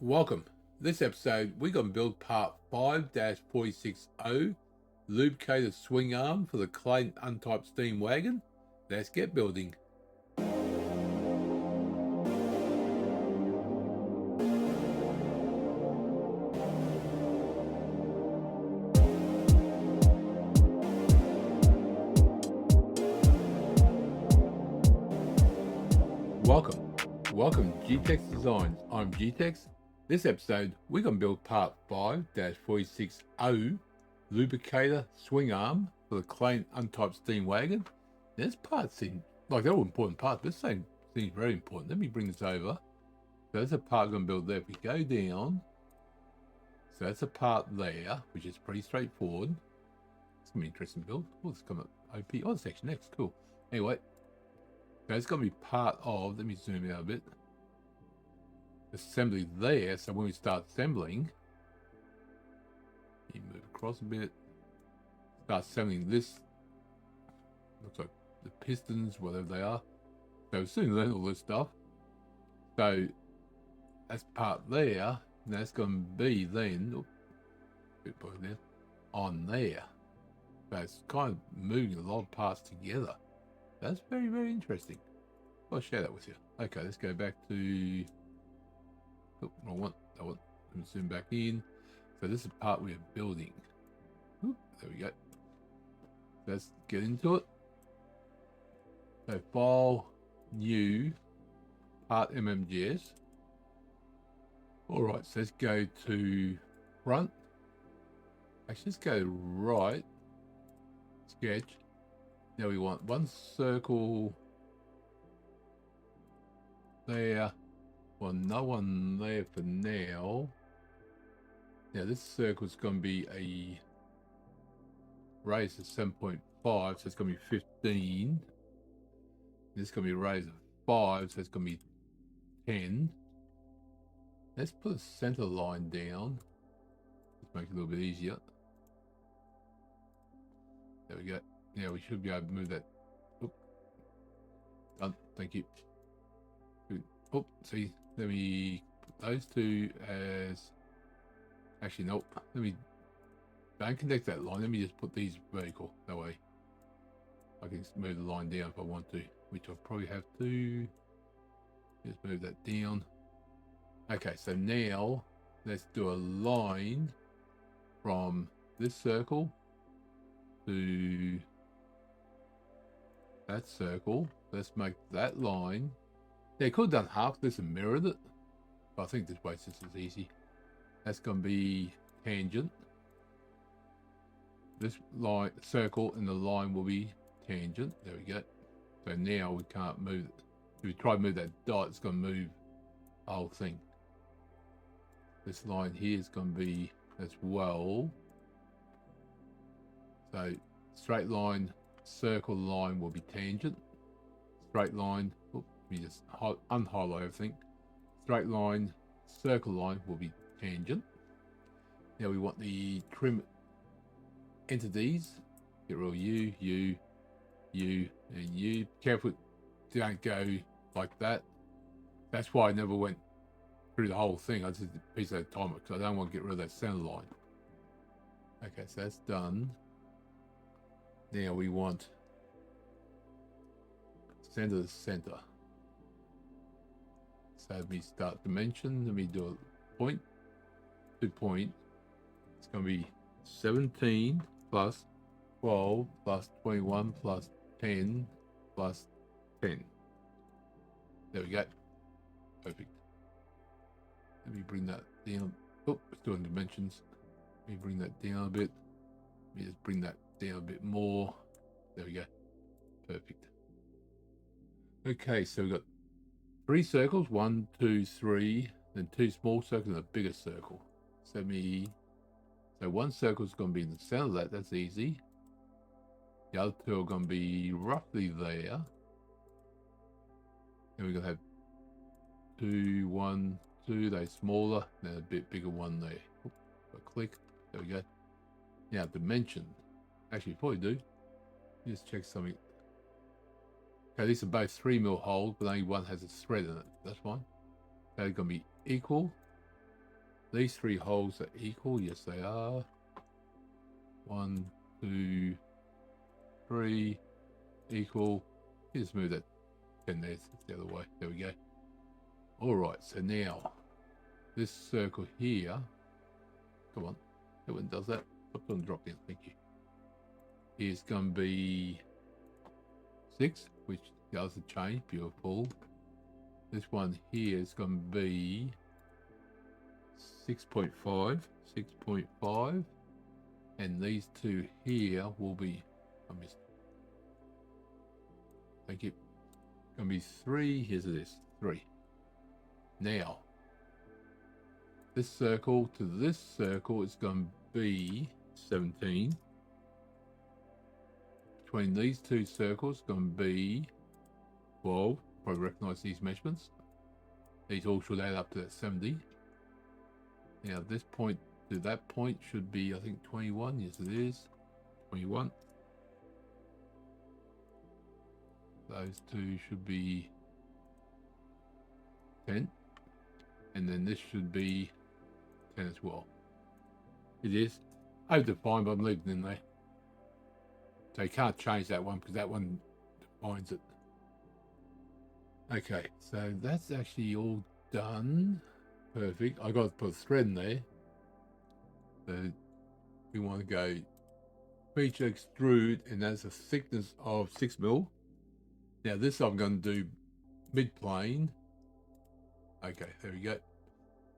Welcome. This episode, we're going to build part 5-460 Lubricator Swing Arm for the Clayton Undertype Steam Wagon. Let's get building. Welcome G-Tex Designs. I'm G-Tex. This episode, we're going to build part 5-460 Lubricator Swing Arm for the Clayton Undertype Steam Wagon. Now, this part seems like they're all important parts, but this thing seems very important. Let me bring this over. So that's a part we're going to build there. If we go down, so that's a part there, which is pretty straightforward. It's going to be an interesting build. Oh, it's coming up OP. Oh, section next. Cool. Anyway, so it's going to be part of, let me zoom out a bit, assembly there. So when we start assembling, you move across a bit, start assembling this, looks like the pistons, whatever they are. So soon learn all this stuff. So that's part there. And that's going to be then on there. So it's kind of moving a lot of parts together. That's very, very interesting. I'll share that with you. Okay, let's go back to, oh, wrong one. That one. Let me zoom back in. So this is the part we're building. Oop, there we go. Let's get into it. So file, new, part MMGS. All right, so let's go to front. Actually, let's go right. Sketch. Now we want one circle there. Well, no one there for now. Now this circle is going to be a raise of 7.5, so it's going to be 15. This is going to be a raise of 5, so it's going to be 10. Let's put a center line down. Let's make it a little bit easier. There we go. Yeah, we should be able to move that. Oop. Done. Thank you. Good. Oh, see, let me put those two as. Actually, nope. Let me. Don't connect that line. Let me just put these vertical. That way, I can move the line down if I want to, which I'll probably have to. Just move that down. Okay, so now let's do a line from this circle to that circle. Let's make that line. They could have done half this and mirrored it, but I think this way just as easy. That's going to be tangent. This line, circle, and the line will be tangent. There we go. So now we can't move it. If we try to move that dot, it's going to move the whole thing. This line here is going to be as well. So straight line, circle line will be tangent. Straight line, let me just unhighlight everything. Straight line, circle line will be tangent. Now we want the trim entities. Get rid of you, and you. Careful, don't go like that. That's why I never went through the whole thing. I just did a piece at a time because I don't want to get rid of that center line. Okay, so that's done. Now we want center to center. So let me start dimension. Let me do a point to point. It's going to be 17 plus 12 plus 21 plus 10 plus 10. There we go. Perfect. Let me bring that down. Oh, it's doing dimensions. Let me bring that down a bit. Let me just bring that down a bit more. There we go. Perfect. Okay, so we've got 3 circles, 1, 2, 3, then 2 small circles and a bigger circle. So one circle is going to be in the center of that. That's easy. The other 2 are going to be roughly there. Then we're going to have 2, 1, 2. They're smaller. Then a bit bigger one there. Oop, click. There we go. Now dimension. Actually, before we do, just check something. Okay, these are both 3mm holes, but only one has a thread in it. That's fine. They're going to be equal. these 3 holes are equal. Yes, they are. 1, 2, 3, equal. Just move that 10 there. It's the other way. There we go. All right. So now this circle here. Come on. That one does that. Stop on drop down. Thank you. Is going to be 6, which does the change. Beautiful. This one here is going to be 6.5, 6.5, and these 2 here will be, I missed. Thank you. Going to be 3. Here's this 3. Now, this circle to this circle is going to be 17. Between these 2 circles, going to be 12. Probably recognize these measurements. These all should add up to that 70. Now this point to that point should be, I think, 21. Yes, it is. 21. Those 2 should be 10. And then this should be 10 as well. It is. I have defined, but I'm leaving it in there. So you can't change that one because that one defines it. Okay, so that's actually all done. Perfect. I got to put a thread in there. So we want to go feature extrude, and that's a thickness of 6 mil. Now this I'm going to do mid plane. Okay, there we go.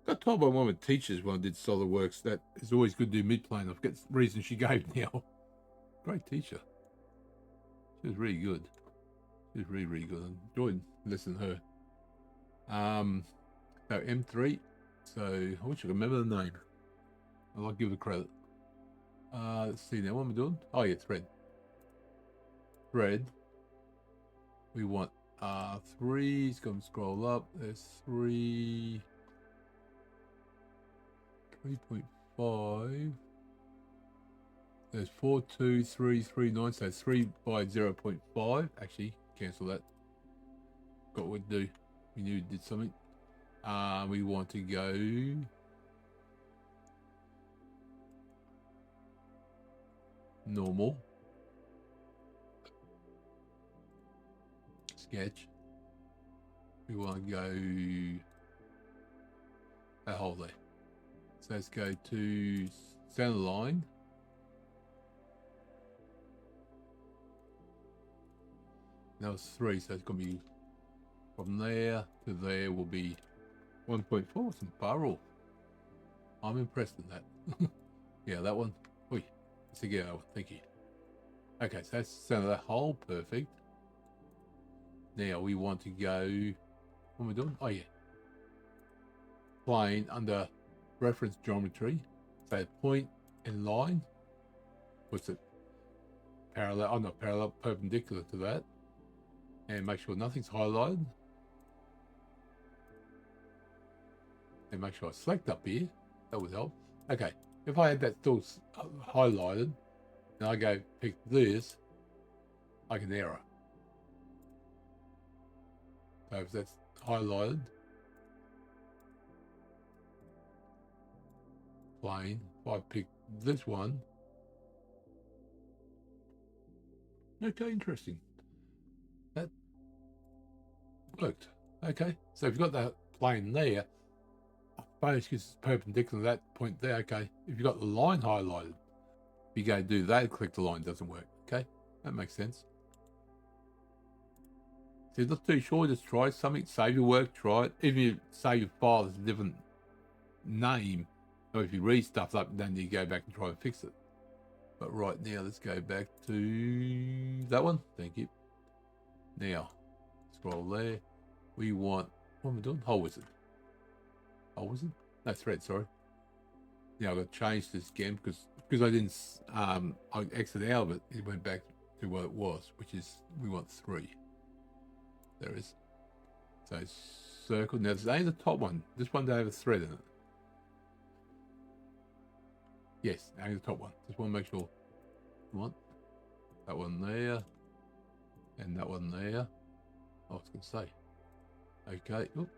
Got told by one of the teachers when I did SolidWorks that it's always good to do mid plane. I forget the reason she gave now. Great teacher. She was really good. She was really, really good. I enjoyed listening to her. So M3. So I wish I could remember the name. I'd like to give her credit. Let's see now. What am I doing? Oh yeah, thread. Thread. We want 3. It's going to scroll up. There's 3. 3.5. There's 4, 2, 3, 3, 9. So 3 by 0.5. Actually, cancel that. Got what to do. We knew we did something. We want to go normal. Sketch. We want to go that hole there. So let's go to center line. That was 3, so it's going to be from there to there will be 1.4. Some barrel. I'm impressed with that. Yeah, that one. Oi, let's get that one. Thank you. Okay, so that's center that hole. Perfect. Now we want to go. What am I doing? Oh yeah. Plane under reference geometry. So point and line. What's it? Parallel. Oh, not parallel. Perpendicular to that. And make sure nothing's highlighted. And make sure I select up here. That would help. Okay. If I had that still highlighted, and I go pick this, I can error. So if that's highlighted, plane, if I pick this one, okay, interesting. That worked. Okay, so if you've got that plane there, I suppose it's perpendicular to that point there. Okay, if you've got the line highlighted, if you go do that, click the line, doesn't work. Okay, that makes sense. If you're not too sure, just try something, save your work, try it. Even if you save your file as a different name, or if you read stuff up, then you go back and try and fix it. But right now, let's go back to that one. Thank you. Now, scroll there. We want, what am I doing? Hole wizard. Hole wizard? No, thread, sorry. Now I've got to change this again because I didn't, I exited out of it. It went back to what it was, which is, we want 3. There is. So circle. Now there's only the top one. This one doesn't have a thread in it. Yes, only the top one. Just want to make sure. Want that one there, and that one there. I was going to say. Okay. Oop.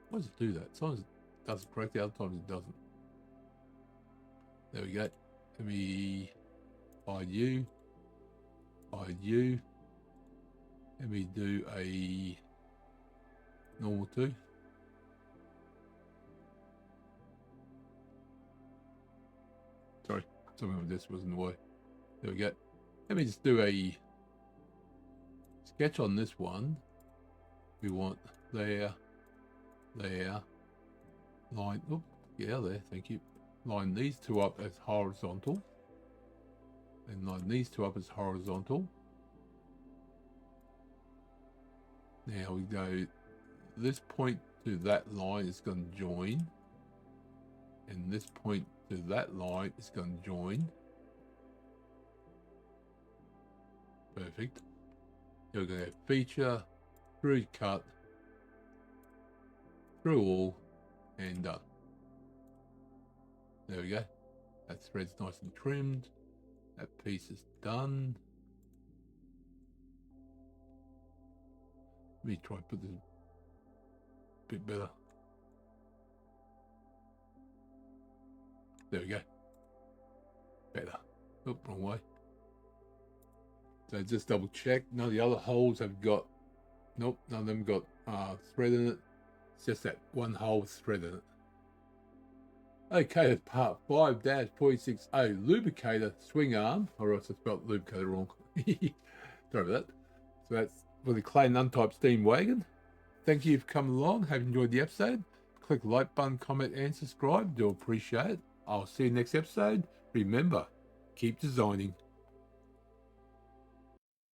Why does it do that? Sometimes does it correctly, other times it doesn't. There we go. Let me hide you. Hide you. Let me do a normal 2. Sorry, something of this was in the way. There we go. Let me just do a sketch on this one. We want there, there, line, oop, yeah, there, thank you. Line these two up as horizontal. And line these two up as horizontal. Now we go, this point to that line is going to join. And this point to that line is going to join. Perfect. You're going to have feature, through cut, through all, and done. There we go. That thread's nice and trimmed. That piece is done. Let me try and put this a bit better. There we go. Better. Oh, wrong way. So just double check. None of the other holes have got, nope, none of them got thread in it. It's just that one hole with thread in it. Okay, that's part 5-46A Lubricator Swing Arm, or else I spelled lubricator wrong. Sorry about that. So that's for the Clayton Undertype Steam Wagon. Thank you for coming along. Have you enjoyed the episode? Click the like button, comment, and subscribe. Do appreciate it. I'll see you next episode. Remember, keep designing.